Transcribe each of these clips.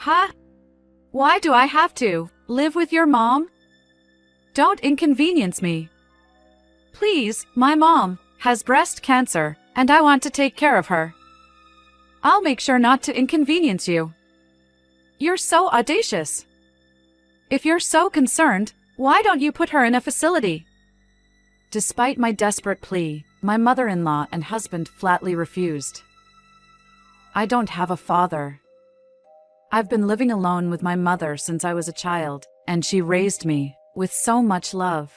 Huh? Why do I have to live with your mom? Don't inconvenience me. Please, my mom has breast cancer, and I want to take care of her. I'll make sure not to inconvenience you. You're so audacious. If you're so concerned, why don't you put her in a facility? Despite my desperate plea, my mother-in-law and husband flatly refused. I don't have a father. I've been living alone with my mother since I was a child, and she raised me with so much love.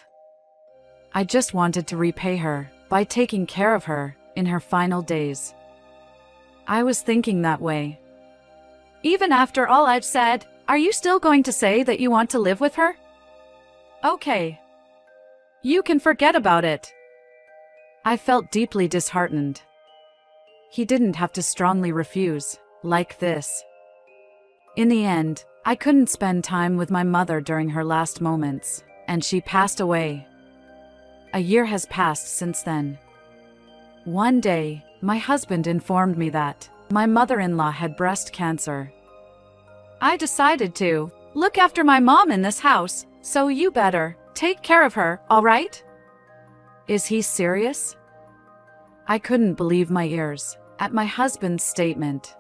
I just wanted to repay her by taking care of her in her final days. I was thinking that way. Even after all I've said, are you still going to say that you want to live with her? Okay. You can forget about it. I felt deeply disheartened. He didn't have to strongly refuse, like this. In the end, I couldn't spend time with my mother during her last moments, and she passed away. A year has passed since then. One day, my husband informed me that my mother-in-law had breast cancer. I decided to look after my mom in this house, so you better take care of her, all right? Is he serious? I couldn't believe my ears at my husband's statement.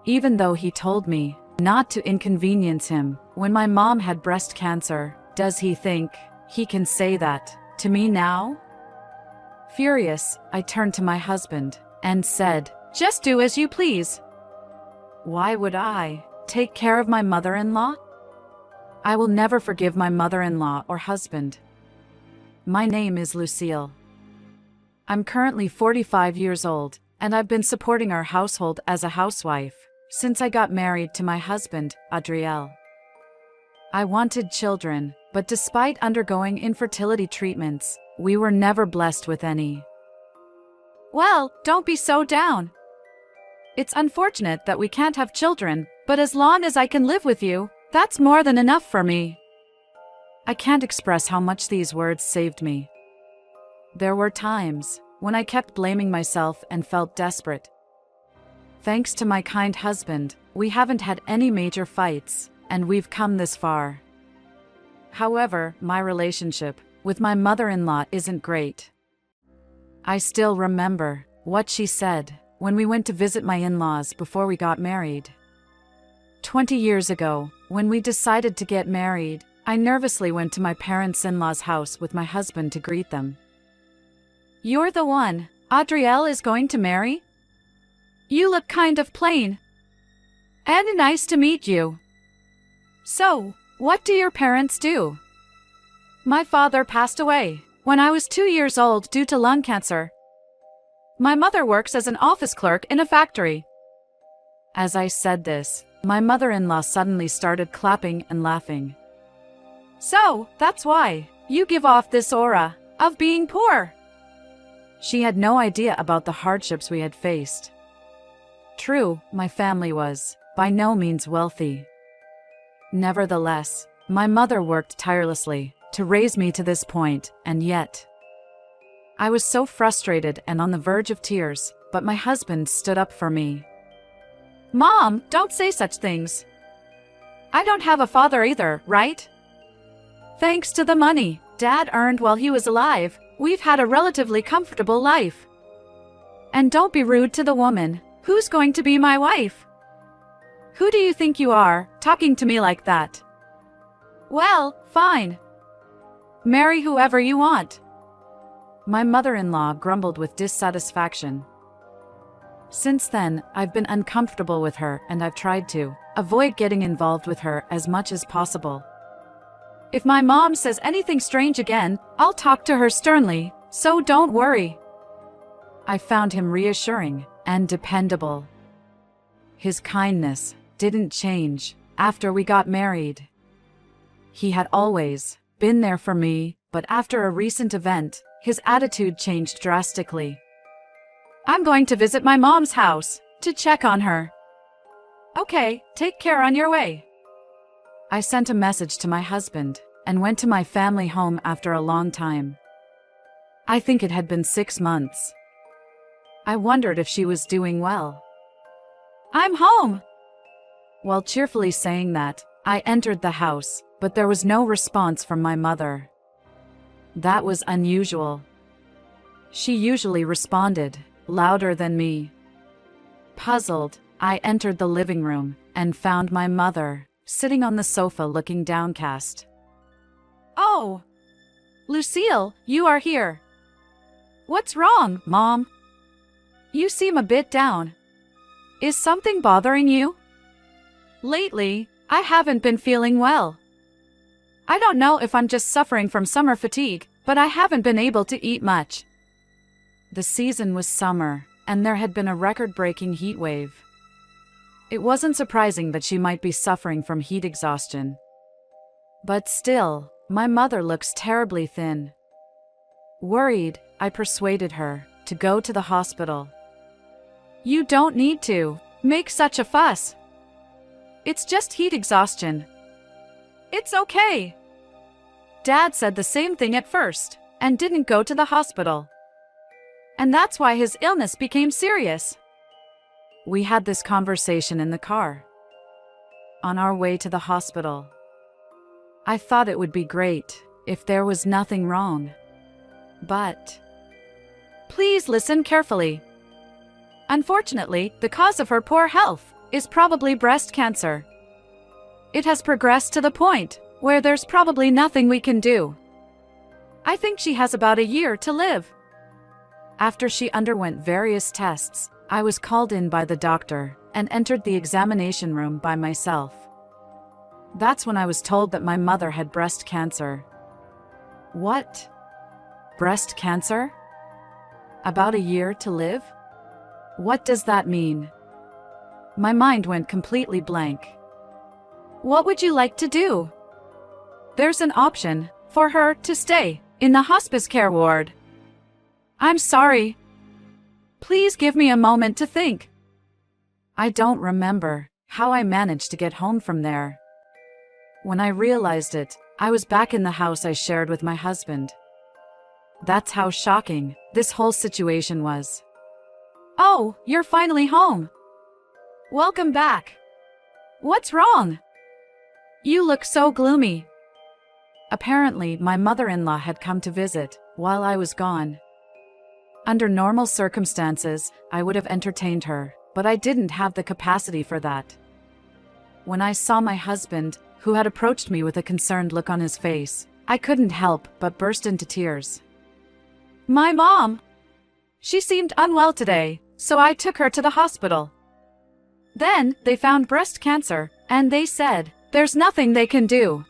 Even though he told me not to inconvenience him when my mom had breast cancer, does he think he can say that to me now? Furious, I turned to my husband and said, "Just do as you please." Why would I take care of my mother-in-law? I will never forgive my mother-in-law or husband. My name is Lucille. I'm currently 45 years old, and I've been supporting our household as a housewife since I got married to my husband, Adriel. I wanted children, but despite undergoing infertility treatments, we were never blessed with any. Well, don't be so down. It's unfortunate that we can't have children, but as long as I can live with you, that's more than enough for me. I can't express how much these words saved me. There were times when I kept blaming myself and felt desperate. Thanks to my kind husband, we haven't had any major fights, and we've come this far. However, my relationship with my mother-in-law isn't great. I still remember what she said when we went to visit my in-laws before we got married. 20 years ago, when we decided to get married, I nervously went to my parents' in-laws' house with my husband to greet them. "You're the one Adriel is going to marry? You look kind of plain. And nice to meet you. So, what do your parents do?" "My father passed away when I was 2 years old due to lung cancer. My mother works as an office clerk in a factory." As I said this, my mother-in-law suddenly started clapping and laughing. "So, that's why you give off this aura of being poor." She had no idea about the hardships we had faced. True, my family was by no means wealthy. Nevertheless, my mother worked tirelessly to raise me to this point, and yet I was so frustrated and on the verge of tears, but my husband stood up for me. "Mom, don't say such things. I don't have a father either, right? Thanks to the money Dad earned while he was alive, we've had a relatively comfortable life. And don't be rude to the woman who's going to be my wife. Who do you think you are, talking to me like that? Well, fine. Marry whoever you want." My mother-in-law grumbled with dissatisfaction. Since then, I've been uncomfortable with her, and I've tried to avoid getting involved with her as much as possible. If my mom says anything strange again, I'll talk to her sternly, so don't worry. I found him reassuring and dependable. His kindness didn't change after we got married. He had always been there for me, but after a recent event, his attitude changed drastically. "I'm going to visit my mom's house to check on her." "Okay, take care on your way." I sent a message to my husband and went to my family home after a long time. I think it had been 6 months. I wondered if she was doing well. "I'm home." While cheerfully saying that, I entered the house, but there was no response from my mother. That was unusual. She usually responded, louder than me. Puzzled, I entered the living room and found my mother sitting on the sofa looking downcast. "Oh, Lucille, you are here. What's wrong, Mom? You seem a bit down. Is something bothering you? Lately, I haven't been feeling well. I don't know if I'm just suffering from summer fatigue, but I haven't been able to eat much." The season was summer, and there had been a record-breaking heat wave. It wasn't surprising that she might be suffering from heat exhaustion. But still, my mother looks terribly thin. Worried, I persuaded her to go to the hospital. "You don't need to make such a fuss. It's just heat exhaustion. It's okay." Dad said the same thing at first and didn't go to the hospital. And that's why his illness became serious. We had this conversation in the car. On our way to the hospital. I thought it would be great if there was nothing wrong. But please listen carefully. Unfortunately, the cause of her poor health is probably breast cancer. It has progressed to the point where there's probably nothing we can do. I think she has about a year to live. After she underwent various tests, I was called in by the doctor and entered the examination room by myself. That's when I was told that my mother had breast cancer. What? Breast cancer? About a year to live? What does that mean? My mind went completely blank. What would you like to do? There's an option for her to stay in the hospice care ward. I'm sorry. Please give me a moment to think. I don't remember how I managed to get home from there. When I realized it, I was back in the house I shared with my husband. That's how shocking this whole situation was. "Oh, you're finally home. Welcome back. What's wrong? You look so gloomy." Apparently, my mother-in-law had come to visit while I was gone. Under normal circumstances, I would have entertained her, but I didn't have the capacity for that. When I saw my husband, who had approached me with a concerned look on his face, I couldn't help but burst into tears. "My mom! She seemed unwell today, so I took her to the hospital. Then, they found breast cancer, and they said, there's nothing they can do."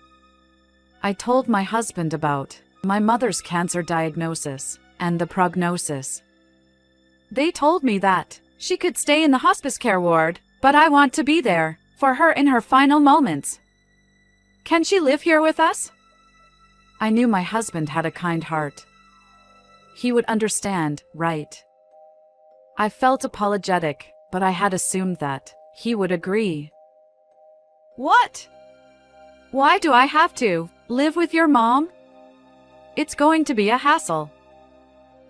I told my husband about my mother's cancer diagnosis and the prognosis. They told me that she could stay in the hospice care ward, but I want to be there for her in her final moments. Can she live here with us? I knew my husband had a kind heart. He would understand, right? I felt apologetic, but I had assumed that he would agree. "What? Why do I have to live with your mom? It's going to be a hassle."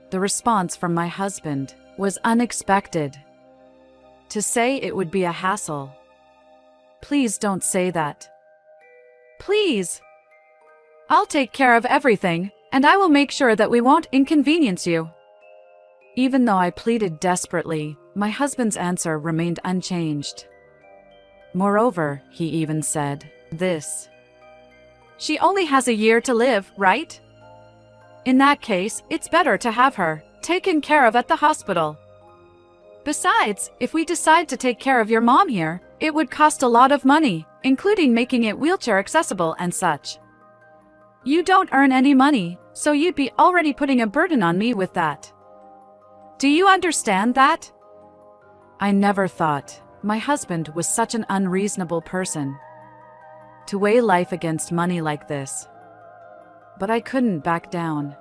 The response from my husband was unexpected. To say it would be a hassle. Please don't say that. Please. I'll take care of everything, and I will make sure that we won't inconvenience you. Even though I pleaded desperately, my husband's answer remained unchanged. Moreover, he even said, this. "She only has a year to live, right? In that case, it's better to have her taken care of at the hospital. Besides, if we decide to take care of your mom here, it would cost a lot of money, including making it wheelchair accessible and such. You don't earn any money, so you'd be already putting a burden on me with that. Do you understand that?" I never thought my husband was such an unreasonable person. To weigh life against money like this. But I couldn't back down.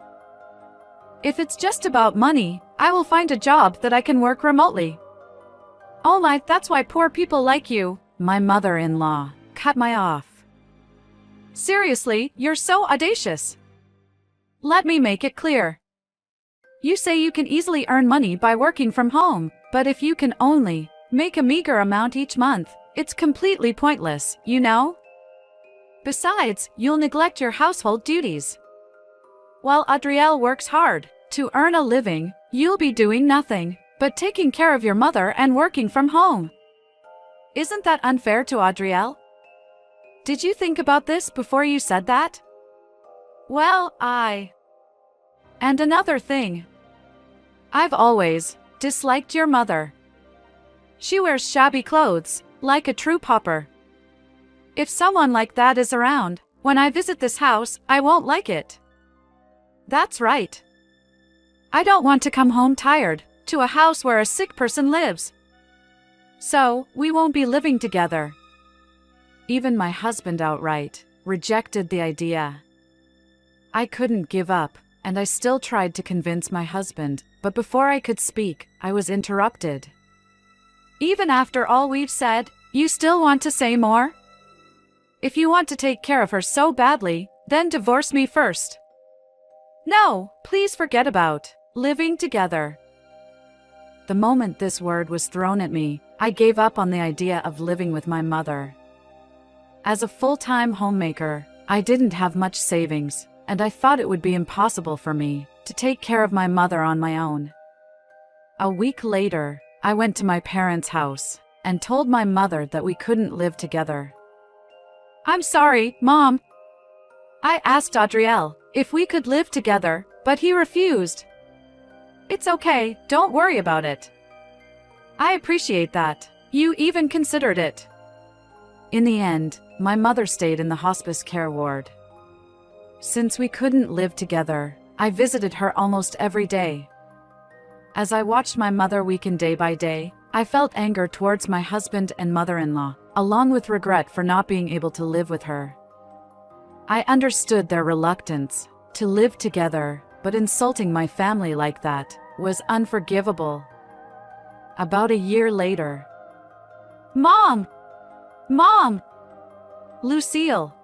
"If it's just about money, I will find a job that I can work remotely." "Oh my, that's why poor people like you," my mother-in-law cut me off. "Seriously, you're so audacious. Let me make it clear. You say you can easily earn money by working from home, but if you can only make a meager amount each month, It's completely pointless, you know? Besides, you'll neglect your household duties. While Adrielle works hard to earn a living, you'll be doing nothing but taking care of your mother and working from home. Isn't that unfair to Adrielle? Did you think about this before you said that? Well, And another thing. I've always disliked your mother. She wears shabby clothes, like a true pauper. If someone like that is around, when I visit this house, I won't like it. That's right. I don't want to come home tired, to a house where a sick person lives. So, we won't be living together. Even my husband outright rejected the idea. I couldn't give up, and I still tried to convince my husband, but before I could speak, I was interrupted. Even after all we've said, you still want to say more? If you want to take care of her so badly, then divorce me first. No, please forget about living together. The moment this word was thrown at me, I gave up on the idea of living with my mother. As a full-time homemaker, I didn't have much savings, and I thought it would be impossible for me to take care of my mother on my own. A week later, I went to my parents' house and told my mother that we couldn't live together. I'm sorry, Mom. I asked Adrielle if we could live together, but he refused. It's okay, don't worry about it. I appreciate that. You even considered it. In the end, my mother stayed in the hospice care ward. Since we couldn't live together, I visited her almost every day. As I watched my mother weaken day by day, I felt anger towards my husband and mother-in-law, along with regret for not being able to live with her. I understood their reluctance to live together, but insulting my family like that was unforgivable. About a year later, Mom! Mom! Lucille!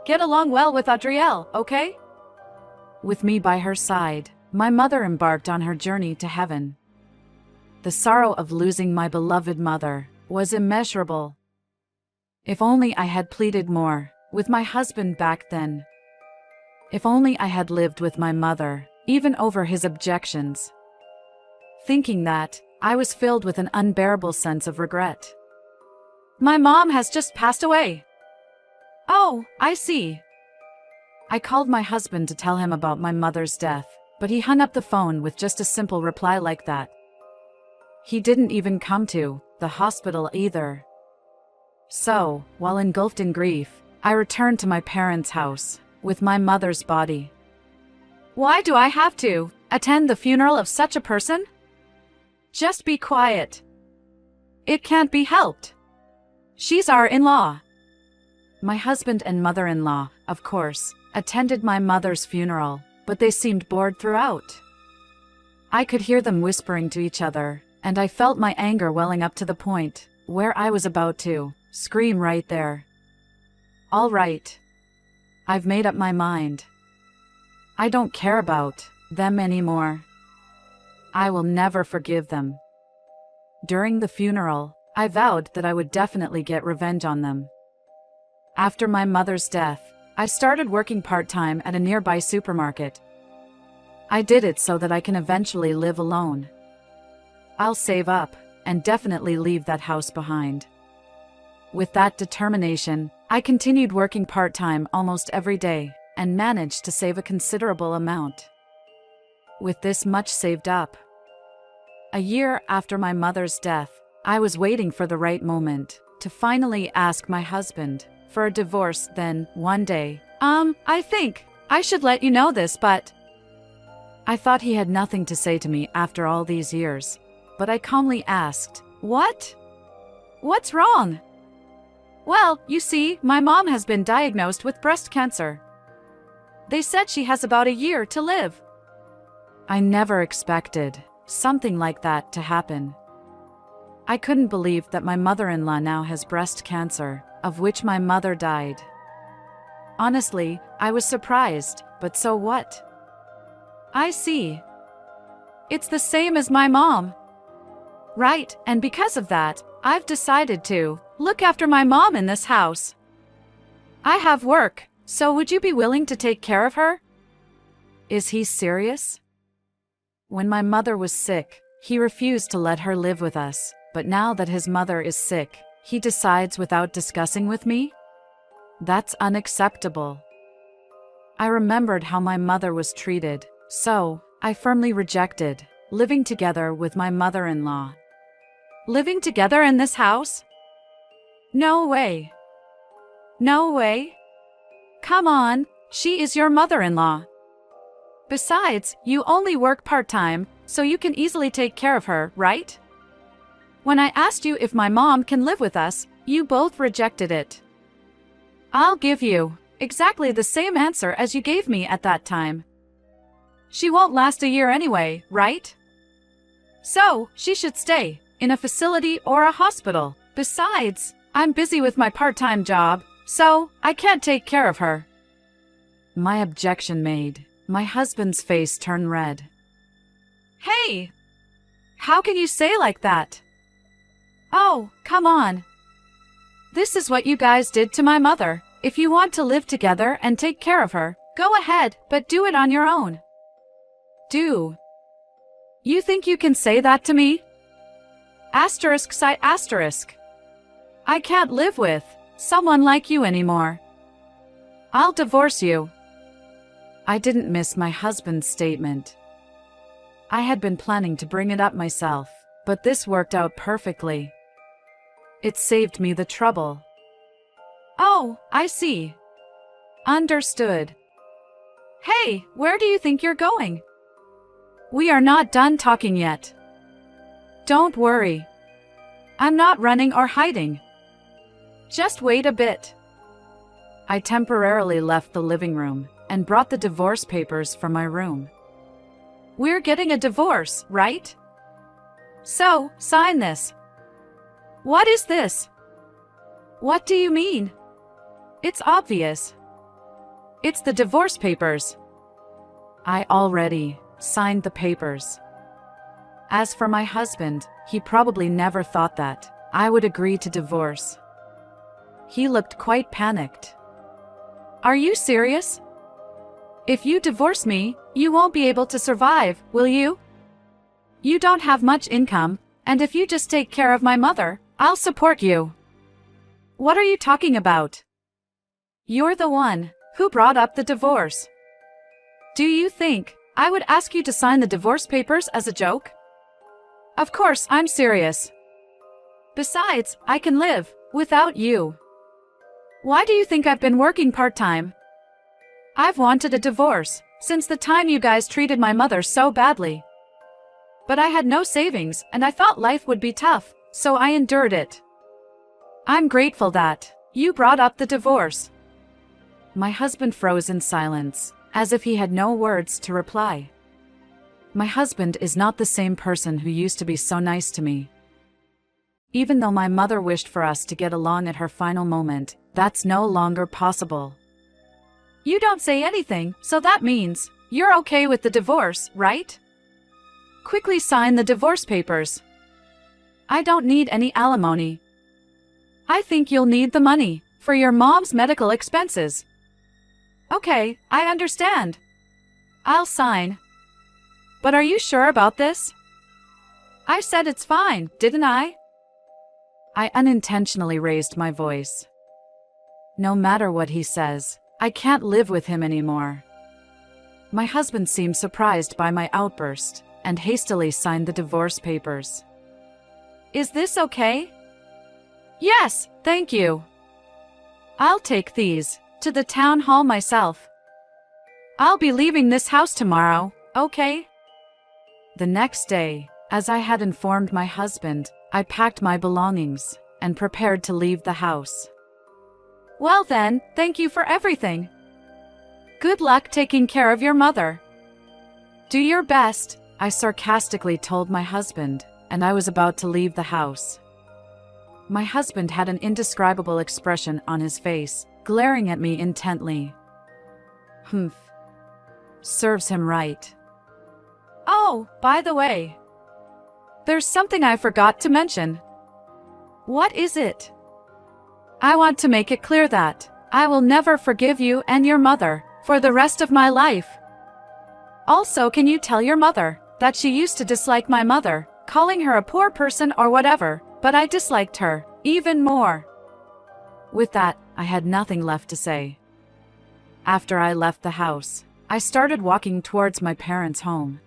Get along well with Adrielle, okay? With me by her side, my mother embarked on her journey to heaven. The sorrow of losing my beloved mother was immeasurable. If only I had pleaded more with my husband back then. If only I had lived with my mother, even over his objections. Thinking that, I was filled with an unbearable sense of regret. My mom has just passed away. Oh, I see. I called my husband to tell him about my mother's death, but he hung up the phone with just a simple reply like that. He didn't even come to the hospital either. So, while engulfed in grief, I returned to my parents' house with my mother's body. Why do I have to attend the funeral of such a person? Just be quiet. It can't be helped. She's our in-law. My husband and mother-in-law, of course, attended my mother's funeral, but they seemed bored throughout. I could hear them whispering to each other, and I felt my anger welling up to the point where I was about to scream right there. All right. I've made up my mind. I don't care about them anymore. I will never forgive them. During the funeral, I vowed that I would definitely get revenge on them. After my mother's death, I started working part-time at a nearby supermarket. I did it so that I can eventually live alone. I'll save up and definitely leave that house behind. With that determination, I continued working part-time almost every day and managed to save a considerable amount. With this much saved up, a year after my mother's death, I was waiting for the right moment to finally ask my husband for a divorce. Then, one day, I think I should let you know this, but I thought he had nothing to say to me after all these years, but I calmly asked, "What? What's wrong?" Well, you see, my mom has been diagnosed with breast cancer. They said she has about a year to live. I never expected something like that to happen. I couldn't believe that my mother-in-law now has breast cancer, of which my mother died. Honestly, I was surprised, but so what? I see. It's the same as my mom. Right, and because of that, I've decided to look after my mom in this house. I have work, so would you be willing to take care of her? Is he serious? When my mother was sick, he refused to let her live with us, but now that his mother is sick, he decides without discussing with me? That's unacceptable. I remembered how my mother was treated, so I firmly rejected living together with my mother-in-law. Living together in this house? No way. No way. Come on, she is your mother-in-law. Besides, you only work part-time, so you can easily take care of her, right? When I asked you if my mom can live with us, you both rejected it. I'll give you exactly the same answer as you gave me at that time. She won't last a year anyway, right? So, she should stay in a facility or a hospital. Besides, I'm busy with my part-time job, so I can't take care of her. My objection made my husband's face turn red. Hey! How can you say like that? Oh, come on. This is what you guys did to my mother. If you want to live together and take care of her, go ahead, but do it on your own. Do. You think you can say that to me? Asterisk sigh asterisk. I can't live with someone like you anymore. I'll divorce you. I didn't miss my husband's statement. I had been planning to bring it up myself, but this worked out perfectly. It saved me the trouble. Oh, I see. Understood. Hey, where do you think you're going? We are not done talking yet. Don't worry. I'm not running or hiding. Just wait a bit. I temporarily left the living room and brought the divorce papers from my room. We're getting a divorce, right? So, sign this. What is this? What do you mean? It's obvious. It's the divorce papers. I already signed the papers. As for my husband, he probably never thought that I would agree to divorce. He looked quite panicked. Are you serious? If you divorce me, you won't be able to survive, will you? You don't have much income, and if you just take care of my mother, I'll support you. What are you talking about? You're the one who brought up the divorce. Do you think I would ask you to sign the divorce papers as a joke? Of course, I'm serious. Besides, I can live without you. Why do you think I've been working part-time? I've wanted a divorce since the time you guys treated my mother so badly. But I had no savings and I thought life would be tough, so I endured it. I'm grateful that you brought up the divorce. My husband froze in silence, as if he had no words to reply. My husband is not the same person who used to be so nice to me. Even though my mother wished for us to get along at her final moment, that's no longer possible. You don't say anything, so that means you're okay with the divorce, right? Quickly sign the divorce papers. I don't need any alimony. I think you'll need the money for your mom's medical expenses. Okay, I understand. I'll sign. But are you sure about this? I said it's fine, didn't I? I unintentionally raised my voice. No matter what he says, I can't live with him anymore. My husband seemed surprised by my outburst and hastily signed the divorce papers. Is this okay? Yes, thank you. I'll take these to the town hall myself. I'll be leaving this house tomorrow, okay? The next day, as I had informed my husband, I packed my belongings and prepared to leave the house. Well then, thank you for everything. Good luck taking care of your mother. Do your best, I sarcastically told my husband, and I was about to leave the house. My husband had an indescribable expression on his face, glaring at me intently. Humph. Serves him right. Oh, by the way, there's something I forgot to mention. What is it? I want to make it clear that I will never forgive you and your mother for the rest of my life. Also, can you tell your mother that she used to dislike my mother, calling her a poor person or whatever, but I disliked her even more. With that, I had nothing left to say. After I left the house, I started walking towards my parents' home.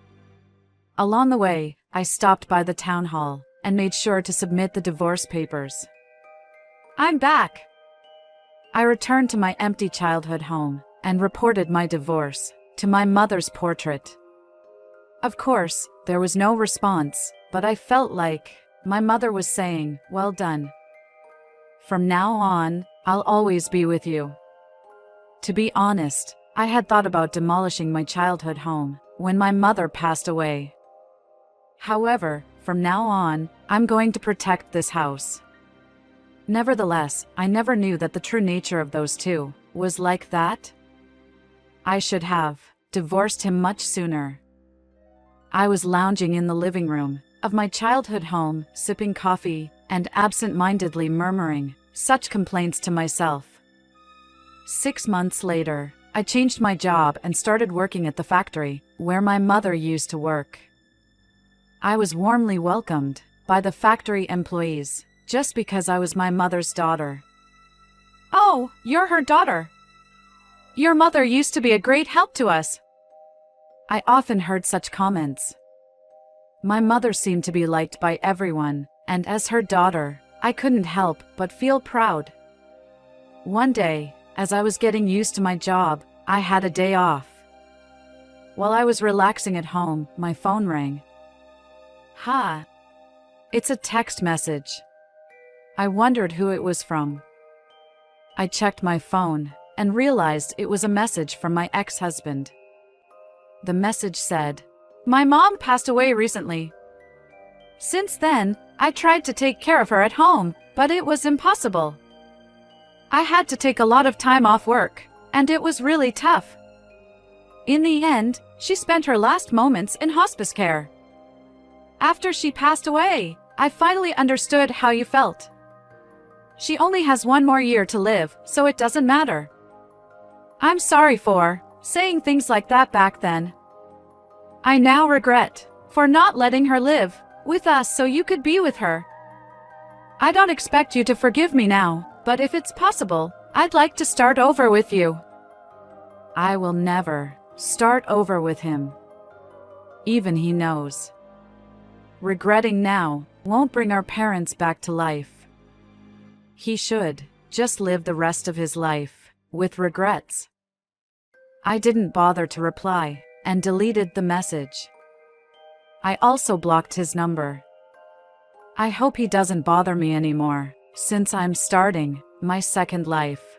Along the way, I stopped by the town hall and made sure to submit the divorce papers. I'm back. I returned to my empty childhood home and reported my divorce to my mother's portrait. Of course, there was no response, but I felt like my mother was saying, "Well done. From now on, I'll always be with you." To be honest, I had thought about demolishing my childhood home when my mother passed away. However, from now on, I'm going to protect this house. Nevertheless, I never knew that the true nature of those two was like that. I should have divorced him much sooner. I was lounging in the living room of my childhood home, sipping coffee and absent-mindedly murmuring such complaints to myself. 6 months later, I changed my job and started working at the factory where my mother used to work. I was warmly welcomed by the factory employees just because I was my mother's daughter. "Oh, you're her daughter. Your mother used to be a great help to us." I often heard such comments. My mother seemed to be liked by everyone, and as her daughter, I couldn't help but feel proud. One day, as I was getting used to my job, I had a day off. While I was relaxing at home, my phone rang. It's a text message. I wondered who it was from. I checked my phone and realized it was a message from my ex-husband. The message said, "My mom passed away recently. Since then, I tried to take care of her at home, but it was impossible. I had to take a lot of time off work, and it was really tough. In the end, she spent her last moments in hospice care. After she passed away, I finally understood how you felt. She only has 1 more year to live, so it doesn't matter. I'm sorry for saying things like that back then. I now regret for not letting her live with us so you could be with her. I don't expect you to forgive me now, but if it's possible, I'd like to start over with you." I will never start over with him. Even he knows. Regretting now won't bring our parents back to life. He should just live the rest of his life with regrets. I didn't bother to reply and deleted the message. I also blocked his number. I hope he doesn't bother me anymore, since I'm starting my second life.